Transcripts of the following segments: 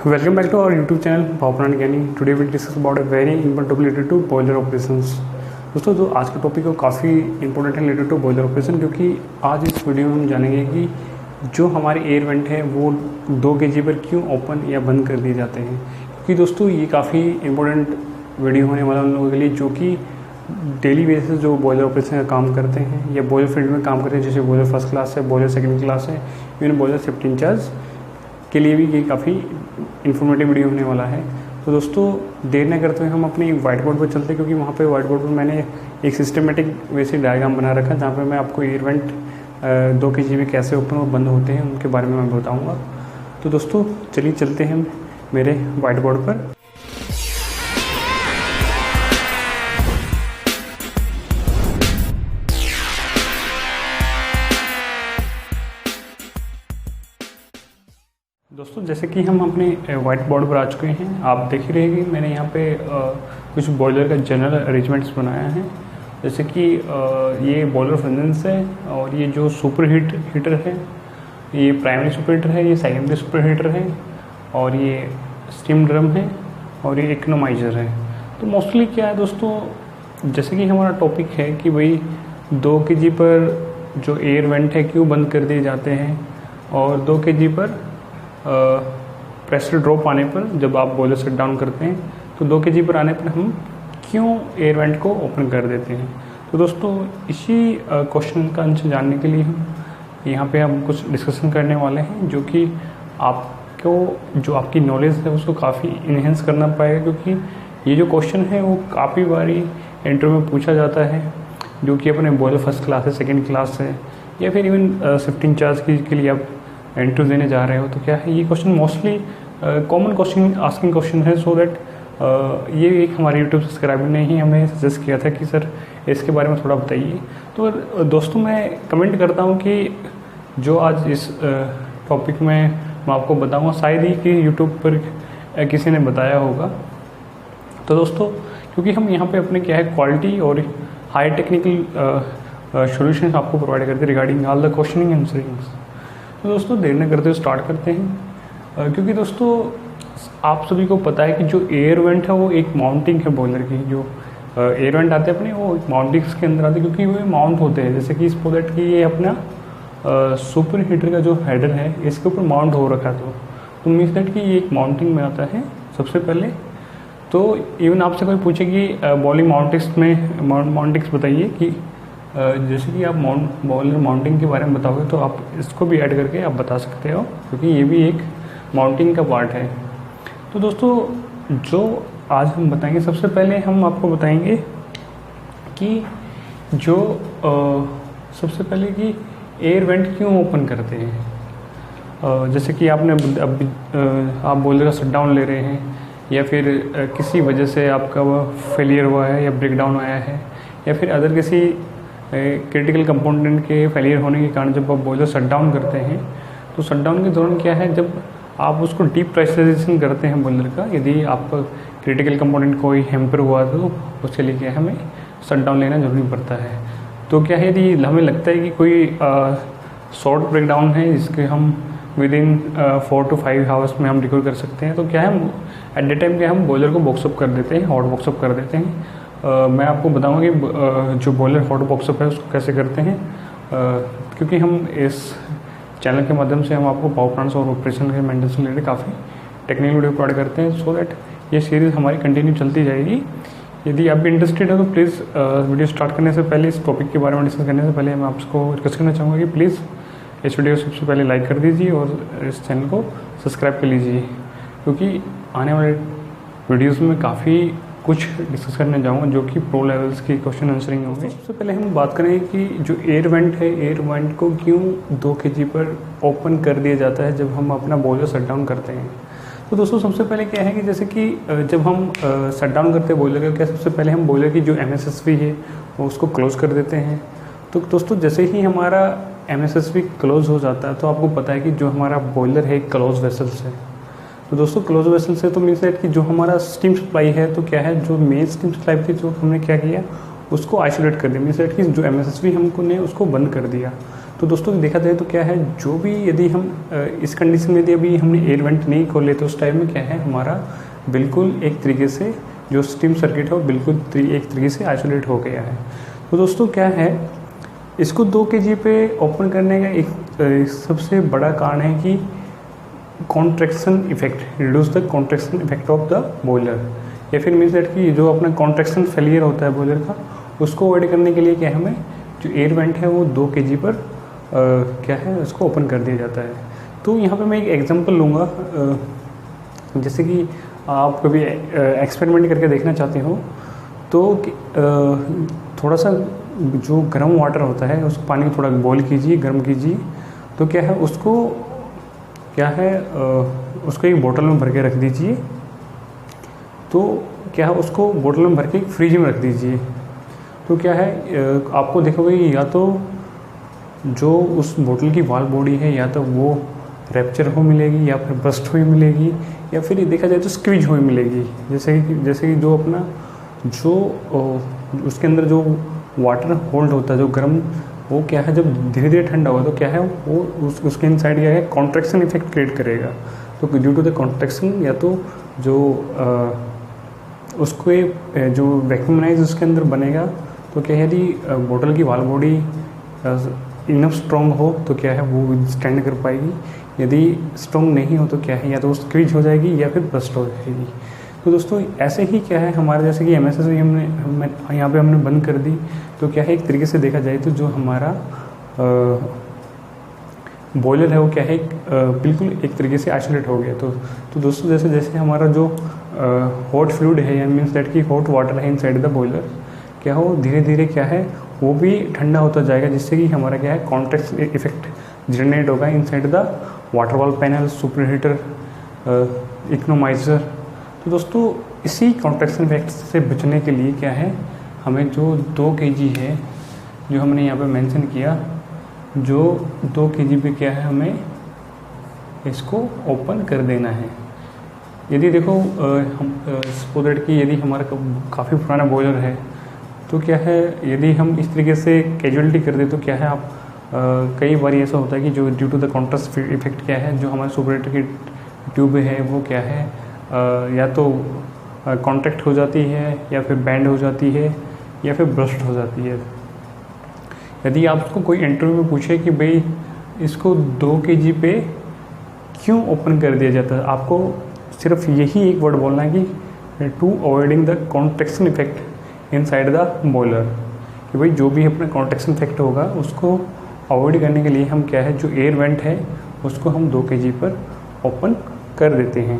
Welcome back to our YouTube channel Bhavpran Gyani. Today we discuss about a very important topic related to boiler operations. दोस्तों जो आज का topic है काफ़ी important है related to boiler operation, क्योंकि आज इस वीडियो में हम जानेंगे कि जो हमारे एयर वेंट है वो 2 kg पर क्यों ओपन या बंद कर दिए जाते हैं। क्योंकि दोस्तों ये काफ़ी इंपॉर्टेंट वीडियो होने वाला उन लोगों के लिए जो कि डेली बेसिस जो बॉयलर ऑपरेशन का काम करते हैं या बॉयलर फील्ड में काम करते हैं, जैसे बॉयलर फर्स्ट क्लास है, बॉयलर सेकेंड क्लास है, इवन बॉयलर सेफ्टी इंचार्ज के लिए भी ये काफ़ी इन्फॉर्मेटिव वीडियो होने वाला है। तो दोस्तों देर न करते हुए हम अपनी वाइट बोर्ड पर चलते हैं, क्योंकि वहाँ पे वाइट बोर्ड पर मैंने एक सिस्टमेटिक वैसे डायग्राम बना रखा है जहाँ पे मैं आपको एयर वेंट 2 kg में कैसे ओपन और बंद होते हैं उनके बारे में मैं बताऊँगा। तो दोस्तों चलिए चलते हैं मेरे वाइट बोर्ड पर। दोस्तों जैसे कि हम अपने वाइट बोर्ड पर आ चुके हैं, आप देख ही रहे कि मैंने यहाँ पे कुछ बॉयलर का जनरल अरेंजमेंट्स बनाया है। जैसे कि ये बॉयलर फंक्शंस है और ये जो सुपर हीटर है ये प्राइमरी सुपर हीटर है, ये सेकेंडरी सुपर हीटर है और ये स्टीम ड्रम है और ये इकोनोमाइज़र है। तो मोस्टली क्या है दोस्तों, जैसे कि हमारा टॉपिक है कि भाई 2 kg पर जो एयर वेंट है क्यों बंद कर दिए जाते हैं और 2 kg पर प्रेशर ड्रॉप आने पर जब आप बॉयलर शट डाउन करते हैं तो 2 kg पर आने पर हम क्यों एयर वेंट को ओपन कर देते हैं। तो दोस्तों इसी क्वेश्चन का आंसर जानने के लिए हम यहाँ पे हम कुछ डिस्कशन करने वाले हैं, जो कि आपको जो आपकी नॉलेज है उसको काफ़ी इन्हेंस करना पाएगा। क्योंकि ये जो क्वेश्चन है वो काफ़ी बारी इंटरव्यू में पूछा जाता है, जो कि अपने बॉयलर फर्स्ट क्लास है, सेकेंड क्लास है या फिर इवन सेफ्टी इंचार्ज के लिए आप इंटरव्यू देने जा रहे हो। तो क्या है ये question mostly common question asking question है। सो दैट ये एक हमारे यूट्यूब सब्सक्राइबर ने ही हमें सजेस्ट किया था कि सर इसके बारे में थोड़ा बताइए। तो दोस्तों मैं कमेंट करता हूँ कि जो आज इस टॉपिक में मैं आपको बताऊँगा शायद ही कि यूट्यूब पर किसी ने बताया होगा। तो दोस्तों क्योंकि हम यहाँ पे अपने क्या है क्वालिटी और हाई टेक्निकल सॉल्यूशंस आपको प्रोवाइड करते हैं रिगार्डिंग ऑल द क्वेश्चनिंग आंसरिंग्स। तो दोस्तों देर न करते हुए स्टार्ट करते हैं। क्योंकि दोस्तों आप सभी को पता है कि जो एयर वेंट है वो एक माउंटिंग है बॉयलर की। जो एयर वेंट आते हैं अपने वो माउंटिंग्स के अंदर आते हैं, क्योंकि वो माउंट होते हैं। जैसे कि सो दैट कि ये अपना सुपर हीटर का जो हेडर है इसके ऊपर माउंट हो रखा है। तो मीन्स दैट कि ये एक माउंटिंग में आता है सबसे पहले। तो इवन आपसे कोई पूछे कि बॉलिंग माउंटिक्स में माउंटिक्स बताइए कि जैसे कि आप बॉयलर माउंटिंग के बारे में बताओगे तो आप इसको भी ऐड करके आप बता सकते हो, क्योंकि ये भी एक माउंटिंग का पार्ट है। तो दोस्तों जो आज हम बताएंगे, सबसे पहले हम आपको बताएंगे कि जो सबसे पहले कि एयर वेंट क्यों ओपन करते हैं। जैसे कि आपने आप बॉयलर का शट डाउन ले रहे हैं या फिर किसी वजह से आपका वह फेलियर हुआ है या ब्रेक डाउन आया है या फिर अदर किसी क्रिटिकल कंपोनेंट के फेलियर होने के कारण जब आप बॉयलर शट डाउन करते हैं तो शट डाउन के दौरान क्या है, जब आप उसको डीप प्रेशराइजेशन करते हैं बॉयलर का, यदि आपका क्रिटिकल कंपोनेंट कोई हैम्पर हुआ तो उसके लिए क्या है हमें शट डाउन लेना जरूरी पड़ता है। तो क्या है यदि हमें लगता है कि कोई शॉर्ट ब्रेक डाउन है जिसके हम विद इन 4 to 5 आवर्स में हम रिकवर कर सकते हैं, तो क्या है एट द टाइम क्या हम बॉयलर को बॉक्सअप कर देते हैं, हॉट बॉक्सअप कर देते हैं। मैं आपको बताऊंगा कि जो बॉयलर हॉट बॉक्सअप है उसको कैसे करते हैं, क्योंकि हम इस चैनल के माध्यम से हम आपको पावर प्लांट्स और ऑपरेशन के मेंटेनेंस से रिलेटेड काफ़ी टेक्निकल वीडियो प्रोवाइड करते हैं। सो दैट ये सीरीज़ हमारी कंटिन्यू चलती जाएगी। यदि आप भी इंटरेस्टेड है तो प्लीज़ वीडियो स्टार्ट करने से पहले, इस टॉपिक के बारे में डिस्कस करने से पहले मैं आपको रिक्वेस्ट करना चाहूँगा कि प्लीज़ इस वीडियो को सबसे पहले लाइक कर दीजिए और इस चैनल को सब्सक्राइब कर लीजिए, क्योंकि आने वाले वीडियोज़ में काफ़ी कुछ डिस्कस करने जाऊँगा जो कि प्रो लेवल्स की क्वेश्चन आंसरिंग होंगे। सबसे पहले हम बात करें कि जो एयर वेंट है, एयर वेंट को क्यों 2 kg पर ओपन कर दिया जाता है जब हम अपना बॉयलर शट डाउन करते हैं। तो दोस्तों सबसे पहले क्या है कि जैसे कि जब हम शट डाउन करते हैं बॉयलर का, क्या सबसे पहले हम बॉयलर की जो MSSV है वो उसको क्लोज़ कर देते हैं। तो दोस्तों जैसे ही हमारा MSSV क्लोज़ हो जाता है तो आपको पता है कि जो हमारा बॉयलर है क्लोज वेसल्स है। तो दोस्तों क्लोज वेसल से तो मीन्स दैट कि जो हमारा स्टीम सप्लाई है तो क्या है, जो मेन स्टीम सप्लाई थी जो हमने क्या किया उसको आइसोलेट कर दिया। मीन्स दैट कि जो MSSV हमको ने उसको बंद कर दिया। तो तो दोस्तों देखा जाए तो क्या है, जो भी यदि हम इस कंडीशन में यदि अभी हमने एयर वेंट नहीं खोले तो उस टाइम में क्या है, हमारा बिल्कुल एक तरीके से जो स्टीम सर्किट है वो बिल्कुल एक तरीके से आइसोलेट हो गया है। तो दोस्तों क्या है, इसको 2 kg पे ओपन करने का एक सबसे बड़ा कारण है कि contraction effect, reduce the contraction effect of the boiler, या फिर मीन्स दैट कि जो अपना कॉन्ट्रैक्शन फेलियर होता है बॉयलर का, उसको अवॉइड करने के लिए क्या है, हमें जो एयर वेंट है वो 2 kg पर क्या है उसको ओपन कर दिया जाता है। तो यहाँ पे मैं एक एग्जांपल लूँगा, जैसे कि आप कभी एक्सपेरिमेंट करके देखना चाहते हो तो थोड़ा सा जो गर्म वाटर होता है उस पानी को थोड़ा बॉईल कीजिए, गर्म कीजिए, तो क्या है उसको क्या है उसको एक बोतल में भर के रख दीजिए। तो क्या है उसको बोतल में भर के फ्रिज में रख दीजिए। तो क्या है आपको देखोगे या तो जो उस बोतल की वाल बॉडी है या तो वो रैप्चर हो मिलेगी या फिर बस्ट हुई मिलेगी, या फिर देखा जाए तो स्क्वीज हुई मिलेगी। जैसे कि जो अपना जो उसके अंदर जो वाटर होल्ड होता है जो गर्म, वो क्या है जब धीरे धीरे ठंडा होगा तो क्या है वो उसके इनसाइड क्या है कॉन्ट्रैक्शन इफेक्ट क्रिएट करेगा। तो ड्यू टू द कॉन्ट्रैक्शन या तो जो उसको जो वैक्यूमनाइज उसके अंदर बनेगा, तो क्या है यदि बोतल की वाल बॉडी इनफ स्ट्रॉन्ग हो तो क्या है वो स्टैंड कर पाएगी, यदि स्ट्रॉन्ग नहीं हो तो क्या है या तो वो स्क्वीज हो जाएगी या फिर बस्ट हो जाएगी। तो दोस्तों ऐसे ही क्या है हमारे जैसे कि MSS हमने यहाँ पे हमने बंद कर दी, तो क्या है एक तरीके से देखा जाए तो जो हमारा बॉयलर है वो क्या है बिल्कुल एक तरीके से आइसोलेट हो गया। तो दोस्तों जैसे जैसे हमारा जो हॉट फ्लूइड है या मीन्स दैट कि हॉट वाटर है इनसाइड द बॉयलर, क्या हो धीरे धीरे क्या है वो भी ठंडा होता जाएगा, जिससे कि हमारा क्या है कॉन्ट्रैक्शन इफेक्ट जनरेट होगा inside the water wall panel, super heater, economiser. तो दोस्तों इसी कॉन्ट्रैक्शन इफेक्ट से बचने के लिए क्या है, हमें जो 2 kg है जो हमने यहाँ पे मेंशन किया, जो 2 kg पे क्या है हमें इसको ओपन कर देना है। यदि देखो हम सपोज दैट कि यदि हमारा काफ़ी पुराना बॉयलर है तो क्या है यदि हम इस तरीके से कैजुअलिटी कर दे तो क्या है आप कई बार ऐसा होता है कि जो due to the contrast effect क्या है जो हमारे सुपरेटर की ट्यूब है वो क्या है या तो कॉन्ट्रैक्ट हो जाती है या फिर बैंड हो जाती है या फिर ब्रस्ट हो जाती है। यदि आपको कोई इंटरव्यू में पूछे कि भाई इसको 2 kg पे क्यों ओपन कर दिया जाता है, आपको सिर्फ यही एक वर्ड बोलना है कि to avoiding the contraction effect inside the boiler, कि भाई जो भी अपना कॉन्ट्रैक्शन इफेक्ट होगा उसको अवॉइड करने के लिए हम क्या है जो एयर वेंट है उसको हम 2 kg पर ओपन कर देते हैं।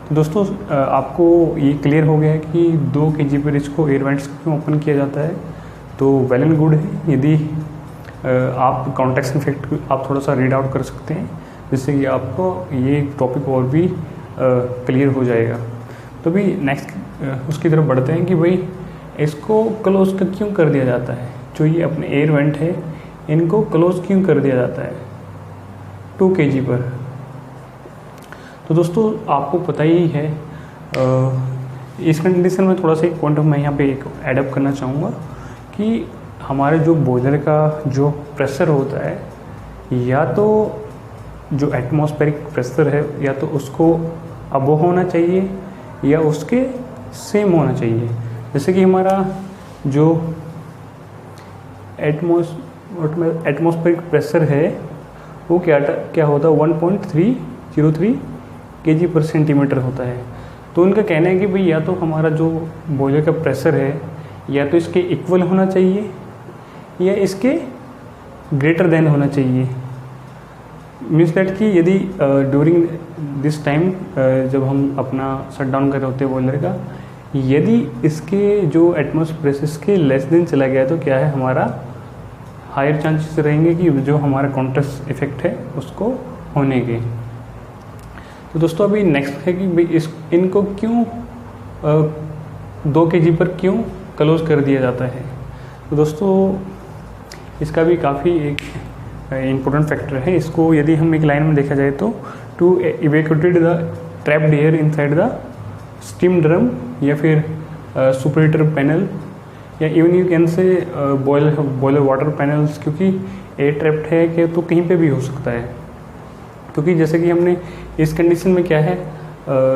तो दोस्तों आपको ये क्लियर हो गया है कि 2 kg पर इसको एयर वेंट्स क्यों ओपन किया जाता है। तो वेल एंड गुड है, यदि आप कॉन्ट्रैक्शन इफेक्ट आप थोड़ा सा रीड आउट कर सकते हैं जिससे कि आपको ये टॉपिक और भी क्लियर हो जाएगा। तो भी नेक्स्ट उसकी तरफ बढ़ते हैं कि भाई इसको क्लोज क्यों कर दिया जाता है, जो ये अपने एयर वेंट है इनको क्लोज क्यों कर दिया जाता है 2 kg पर। तो दोस्तों आपको पता ही है इस कंडीशन में थोड़ा सा एक पॉइंट मैं यहाँ पे एक एडअप करना चाहूँगा कि हमारे जो बॉयलर का जो प्रेशर होता है या तो जो एटमॉस्फेरिक प्रेशर है या तो उसको अबव होना चाहिए या उसके सेम होना चाहिए। जैसे कि हमारा जो एटमॉस्फेरिक प्रेशर है वो क्या होता है 1.303 kg पर सेंटीमीटर होता है। तो उनका कहना है कि भाई या तो हमारा जो बॉयलर का प्रेशर है या तो इसके इक्वल होना चाहिए या इसके ग्रेटर देन होना चाहिए। मीन्स दैट कि यदि ड्यूरिंग दिस टाइम जब हम अपना शट डाउन कर रहे होते हैं बॉयलर का, यदि इसके जो एटमॉस्फेयर प्रेशर इसके लेस देन चला गया तो क्या है हमारा हायर चांसेस रहेंगे कि जो हमारा कॉन्ट्रैक्शन इफेक्ट है उसको होने के। तो दोस्तों अभी नेक्स्ट है कि भाई इनको क्यों 2 kg पर क्यों क्लोज कर दिया जाता है। तो दोस्तों इसका भी काफ़ी एक इम्पोर्टेंट फैक्टर है। इसको यदि हम एक लाइन में देखा जाए तो to evacuate the trapped air inside the steam drum या फिर सुपरेटर पैनल या even you can say boiler water panels, क्योंकि एयर ट्रैप्ड है कि तो कहीं पे भी हो सकता है। क्योंकि जैसे कि हमने इस कंडीशन में क्या है,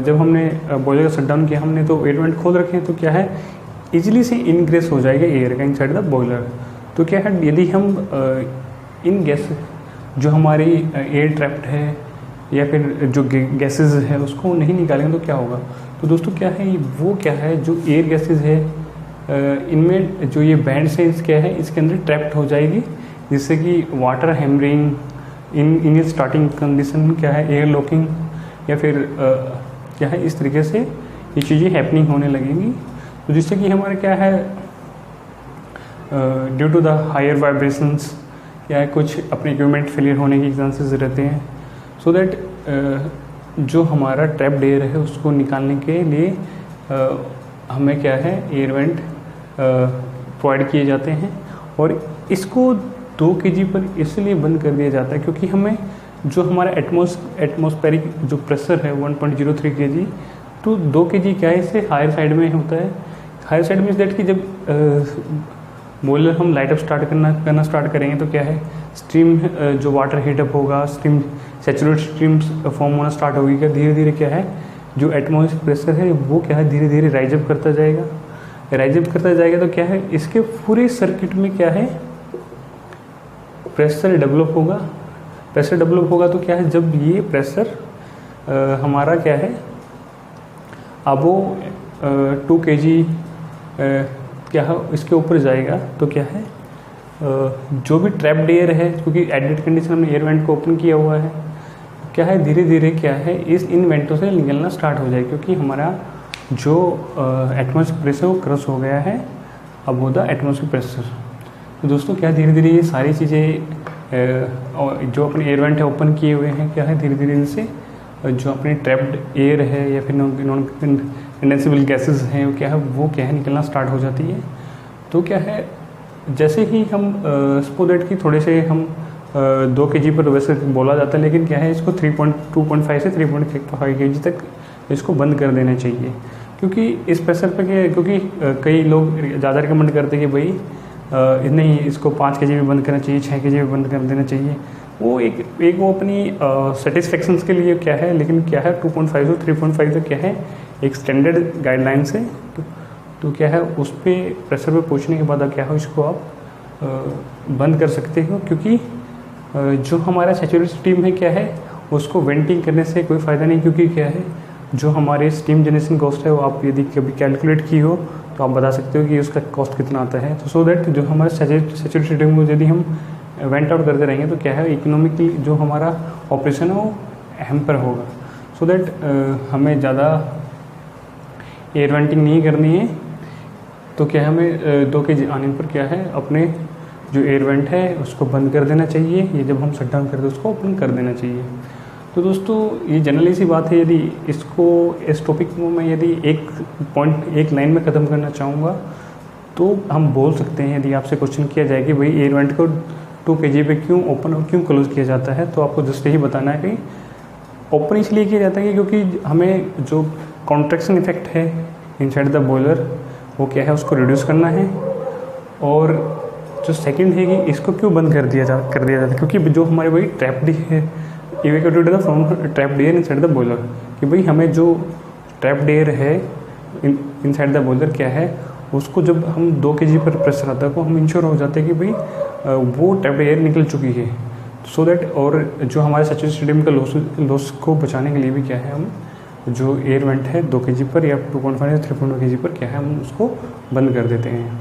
जब हमने बॉयलर का शट डाउन किया हमने तो एयर वेंट खोल रखे हैं, तो क्या है इजीली से इनग्रेस हो जाएगा एयर का इनसाइड द बॉयलर। तो क्या है यदि हम इन गैस जो हमारी एयर ट्रैप्ड है या फिर जो गैसेस है उसको नहीं निकालेंगे तो क्या होगा। तो दोस्तों क्या है वो क्या है जो एयर गैसेस है इनमें जो ये बैंड्स है क्या है इसके अंदर ट्रैप्ड हो जाएगी, जिससे कि water hammering in starting condition क्या है एयर लॉकिंग या फिर क्या है इस तरीके से ये चीज़ें हैपनिंग होने लगेंगी। तो जिससे कि हमारे क्या है due to the higher vibrations क्या है कुछ अपने इक्विपमेंट फेलियर होने के चांसेस रहते हैं। सो दैट जो हमारा ट्रैप्ड एयर है उसको निकालने के लिए हमें क्या है एयर वेंट प्रोवाइड किए जाते हैं। और इसको 2 kg पर इसलिए बंद कर दिया जाता है क्योंकि हमें जो हमारा एटमॉस्फेरिक जो प्रेशर है 1.03 kg, तो 2 kg क्या है इससे हायर साइड में होता है। हायर साइड मीन्स दैट कि जब बॉयलर हम लाइट अप करना स्टार्ट करेंगे तो क्या है स्ट्रीम जो वाटर हीटअप होगा, स्ट्रीम सैचुरेट स्ट्रीम्स फॉर्म होना स्टार्ट होगी। क्या धीरे धीरे क्या है जो एटमॉस्फेरिक प्रेशर है वो क्या है धीरे धीरे राइज अप करता जाएगा। तो क्या है इसके पूरे सर्किट में क्या है प्रेशर डेवलप होगा। तो क्या है जब ये प्रेशर हमारा क्या है अब वो 2 kg क्या है इसके ऊपर जाएगा, तो क्या है जो भी ट्रैप्ड एयर है क्योंकि एडिट कंडीशन में एयर वेंट को ओपन किया हुआ है, क्या है धीरे धीरे क्या है इन वेंटों से निकलना स्टार्ट हो जाए क्योंकि हमारा जो एटमॉस्फेरिक प्रेशर वो क्रॉस हो गया है अब होता एटमॉस्फेरिक प्रेशर। तो दोस्तों क्या धीरे धीरे ये सारी चीज़ें जो अपने एयर वेंट है ओपन किए हुए हैं क्या है धीरे धीरे इनसे जो अपने ट्रैप्ड एयर है या फिर नॉन कंडेंसेबल गैसेस हैं क्या है वो क्या है निकलना स्टार्ट हो जाती है। तो क्या है जैसे ही हम सपोज दैट कि थोड़े से हम 2 kg पर वैसे बोला जाता है, लेकिन क्या है इसको 2.5 से 3.5 kg तक इसको बंद कर देना चाहिए। क्योंकि इस प्रेशर पे क्या है क्योंकि कई लोग ज़्यादा रिकमेंड करते हैं कि भाई नहीं इसको 5 kg में बंद करना चाहिए, 6 kg में बंद कर देना चाहिए। वो एक वो अपनी सेटिस्फेक्शंस के लिए क्या है, लेकिन क्या है 2.5 से 3.5 तक क्या है एक स्टैंडर्ड गाइडलाइन से तो क्या है उस पर प्रेशर पे पहुँचने के बाद क्या है इसको आप बंद कर सकते हो। क्योंकि जो हमारा सैचुरेटेड स्टीम है क्या है उसको वेंटिंग करने से कोई फ़ायदा नहीं, क्योंकि क्या है जो हमारे स्टीम जनरेशन कॉस्ट है वो आप यदि कभी कैलकुलेट की हो तो आप बता सकते हो कि उसका कॉस्ट कितना आता है। तो सो दैट जो हमारे सैचुरेटेड स्टीम को यदि हम वेंट आउट करते रहेंगे तो क्या है इकोनॉमिकली जो हमारा ऑपरेशन है वो हैम्पर होगा। सो दैट हमें ज़्यादा एयर वेंटिंग नहीं करनी है। तो क्या है हमें 2 kg आने पर क्या है अपने जो एयर वेंट है उसको बंद कर देना चाहिए। ये जब हम शट डाउन करते हैं उसको ओपन कर देना चाहिए। तो दोस्तों ये जनरली सी बात है। यदि इसको इस टॉपिक को मैं यदि एक लाइन में ख़त्म करना चाहूँगा तो हम बोल सकते हैं, यदि आपसे क्वेश्चन किया जाए कि भाई एयर वेंट को 2 kg पे क्यों ओपन और क्यों क्लोज किया जाता है, तो आपको जस्ट यही बताना है कि ओपन इसलिए किया जाता है क्योंकि हमें जो कॉन्ट्रैक्शन इफेक्ट है इनसाइड द बॉयलर वो क्या है उसको रिड्यूस करना है। और जो सेकंड है कि इसको क्यों बंद कर दिया जाता है क्योंकि जो हमारे वही ट्रैप्ड है evacuated the from trapped air inside the boiler, कि भाई हमें जो ट्रैप्ड एयर है इनसाइड द बॉयलर क्या है उसको जब हम 2 kg पर प्रेशर आता है तो हम इंश्योर हो जाते हैं कि भाई वो ट्रैप्ड एयर निकल चुकी है। सो दैट और जो हमारे सैचुरेटेड स्टीम का लॉस को बचाने के लिए भी क्या है हम जो एयर वेंट है 2 kg पर या 2.5 या 3.5 kg पर क्या है हम उसको बंद कर देते हैं।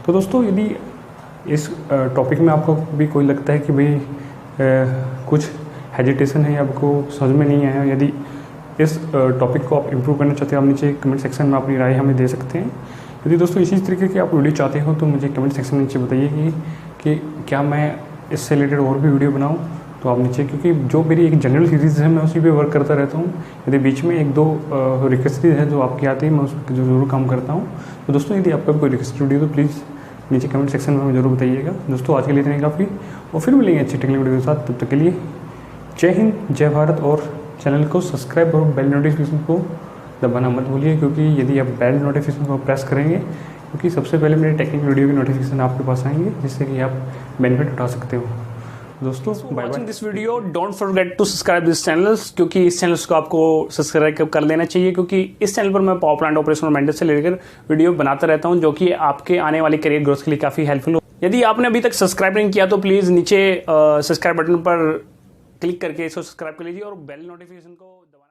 तो दोस्तों यदि इस टॉपिक में आपको भी कोई लगता है कि भाई कुछ हेजिटेशन है, आपको समझ में नहीं आया, यदि इस टॉपिक को आप इम्प्रूव करना चाहते हो आप नीचे कमेंट सेक्शन में अपनी राय हमें दे सकते हैं। यदि दोस्तों इसी तरीके की आप वीडियो चाहते हो तो मुझे कमेंट सेक्शन में नीचे बताइए कि क्या मैं इससे रिलेटेड और भी वीडियो बनाऊँ। तो आप नीचे, क्योंकि जो मेरी एक जनरल सीरीज़ है मैं उसी पे वर्क करता रहता हूँ। यदि बीच में 1-2 रिक्वेस्ट है जो आपकी आती है मैं उस पर ज़रूर काम करता हूँ। तो दोस्तों यदि आपका कोई रिक्वेस्ट वीडियो तो प्लीज़ नीचे कमेंट सेक्शन में हमें ज़रूर बताइएगा। दोस्तों आज के लिए इतने काफ़ी, और फिर मिलेंगे अच्छी टेक्निकल वीडियो के साथ। तब तक के लिए जय हिंद, जय भारत, और चैनल को सब्सक्राइब और बेल नोटिफिकेशन को दबाना मत भूलिए, क्योंकि यदि आप बेल नोटिफिकेशन को प्रेस करेंगे, क्योंकि सबसे पहले मेरे टेक्निकल वीडियो की नोटिफिकेशन आपके पास आएंगे, जिससे कि आप बेनिफिट उठा सकते हो। दोस्तों, bye bye. This video don't forget to subscribe this channels, क्योंकि इस चैनल्स को आपको सब्सक्राइब कर लेना चाहिए, क्योंकि इस चैनल पर मैं पावर प्लांट ऑपरेशन और मेंटेनेंस से लेकर वीडियो बनाता रहता हूं, जो कि आपके आने वाली करियर ग्रोथ के लिए काफ़ी हेल्पफुल हो। यदि आपने अभी तक सब्सक्राइब नहीं किया तो प्लीज़ नीचे सब्सक्राइब बटन पर क्लिक करके इसको सब्सक्राइब कर लीजिए और बेल नोटिफिकेशन को दबा